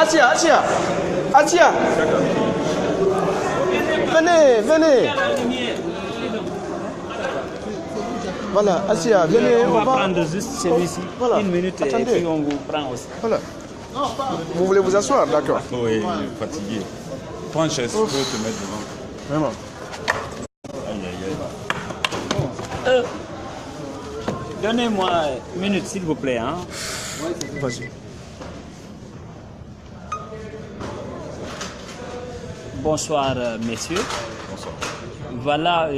Atia. Venez. Voilà, Asia, venez. On va prendre juste celui-ci. Voilà. Une minute et puis on vous prend aussi. Voilà. Vous voulez vous asseoir, d'accord? Oui, fatigué. Prends une chaise, je peux te mettre devant. Vraiment. Donnez-moi une minute, s'il vous plaît. Hein. Vas-y. Bonsoir, messieurs. Bonsoir. Voilà,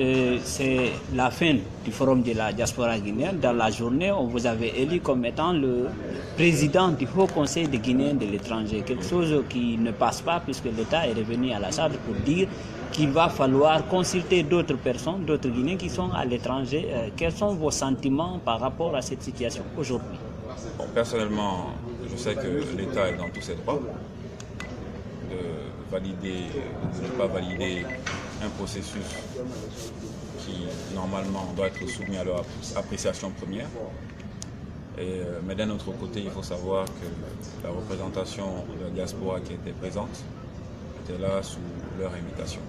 c'est la fin du forum de la diaspora guinéenne. Dans la journée, on vous avait élu comme étant le président du Haut Conseil des Guinéens de l'étranger. Quelque chose qui ne passe pas puisque l'État est revenu à la charge pour dire qu'il va falloir consulter d'autres personnes, d'autres Guinéens qui sont à l'étranger. Quels sont vos sentiments par rapport à cette situation aujourd'hui? Bon, personnellement, je sais que l'État est dans tous ses droits de ne pas valider un processus qui normalement doit être soumis à leur appréciation première. Mais d'un autre côté, il faut savoir que la représentation de la diaspora qui était présente était là sous leur invitation.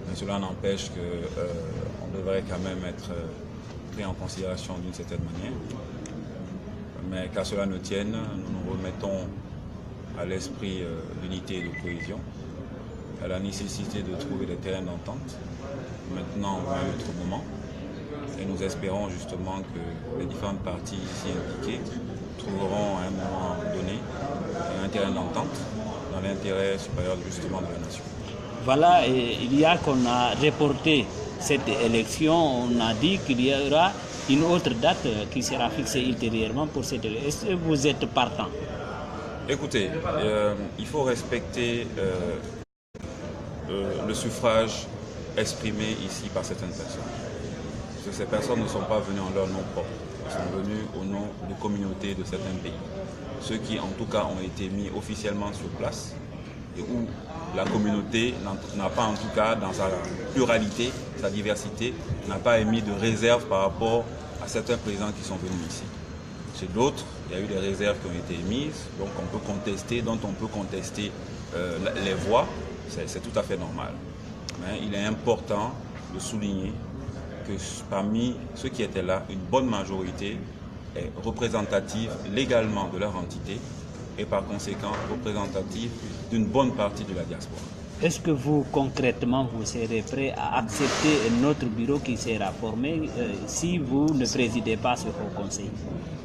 Mais cela n'empêche qu'on devrait quand même être pris en considération d'une certaine manière. Mais qu'à cela ne tienne, nous nous remettons à l'esprit d'unité et de cohésion, à la nécessité de trouver des terrains d'entente, maintenant à un autre moment. Et nous espérons justement que les différentes parties ici impliquées trouveront à un moment donné un terrain d'entente dans l'intérêt supérieur justement de la nation. Voilà, et il y a qu'on a reporté cette élection, on a dit qu'il y aura une autre date qui sera fixée ultérieurement pour cette élection. Est-ce que vous êtes partant? Écoutez, il faut respecter le suffrage exprimé ici par certaines personnes. Parce que ces personnes ne sont pas venues en leur nom propre, elles sont venues au nom de communautés de certains pays. Ceux qui en tout cas ont été mis officiellement sur place et où la communauté n'a pas en tout cas dans sa pluralité, sa diversité, n'a pas émis de réserve par rapport à certains présidents qui sont venus ici. Chez d'autres, il y a eu des réserves qui ont été émises, donc on peut contester, dont on peut contester les voix, c'est tout à fait normal. Mais il est important de souligner que parmi ceux qui étaient là, une bonne majorité est représentative légalement de leur entité et par conséquent représentative d'une bonne partie de la diaspora. Est-ce que vous, concrètement, vous serez prêt à accepter un autre bureau qui sera formé si vous ne présidez pas ce Haut Conseil?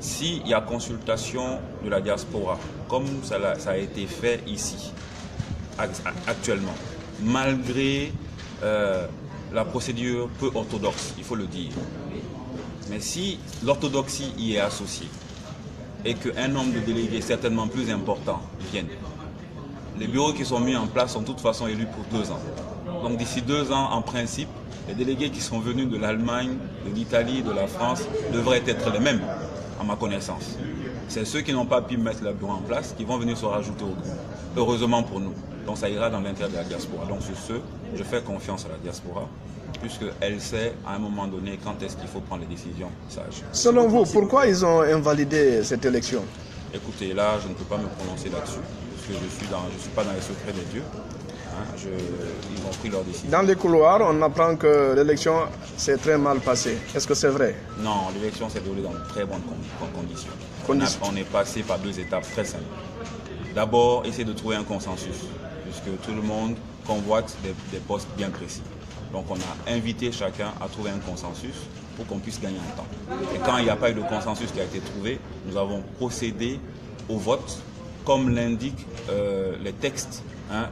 S'il y a consultation de la diaspora, comme ça a été fait ici, actuellement, malgré la procédure peu orthodoxe, il faut le dire, mais si l'orthodoxie y est associée et qu'un nombre de délégués certainement plus important viennent, les bureaux qui sont mis en place sont de toute façon élus pour 2 ans. Donc d'ici 2 ans, en principe, les délégués qui sont venus de l'Allemagne, de l'Italie, de la France devraient être les mêmes, à ma connaissance. C'est ceux qui n'ont pas pu mettre le bureau en place qui vont venir se rajouter au groupe. Heureusement pour nous. Donc ça ira dans l'intérêt de la diaspora. Donc sur ce, je fais confiance à la diaspora, puisqu'elle sait à un moment donné quand est-ce qu'il faut prendre les décisions sages. Selon vous, pourquoi ils ont invalidé cette élection? Écoutez, là, je ne peux pas me prononcer là-dessus, parce que je ne suis pas dans les secrets des dieux. Ils ont pris leur décision. Dans les couloirs, on apprend que l'élection s'est très mal passée. Est-ce que c'est vrai? Non, l'élection s'est déroulée dans de très bonnes conditions. On est passé par 2 étapes très simples. D'abord, essayer de trouver un consensus, puisque tout le monde convoite des postes bien précis. Donc on a invité chacun à trouver un consensus pour qu'on puisse gagner en temps. Et quand il n'y a pas eu de consensus qui a été trouvé, nous avons procédé au vote, comme l'indiquent les textes,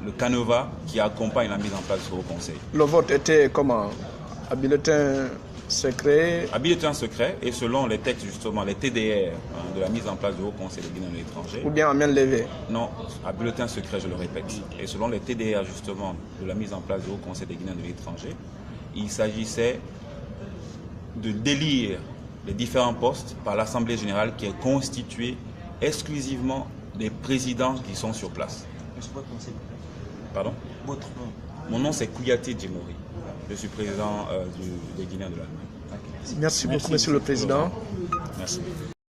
le canevas qui accompagne la mise en place du Haut Conseil. Le vote était comment? À bulletin secret? À bulletin secret et selon les textes justement, les TDR de la mise en place du Haut Conseil des Guinéens de l'étranger. Ou bien à main levée? Non, à bulletin secret, je le répète. Et selon les TDR justement de la mise en place du Haut Conseil des Guinéens de l'étranger, il s'agissait de d'élire les différents postes par l'Assemblée générale qui est constituée exclusivement des présidents qui sont sur place. Pardon? Votre nom? Mon nom c'est Kouyaté Djemori. Je suis président des Guinéens de l'Allemagne. Merci beaucoup, Monsieur le Président. Merci.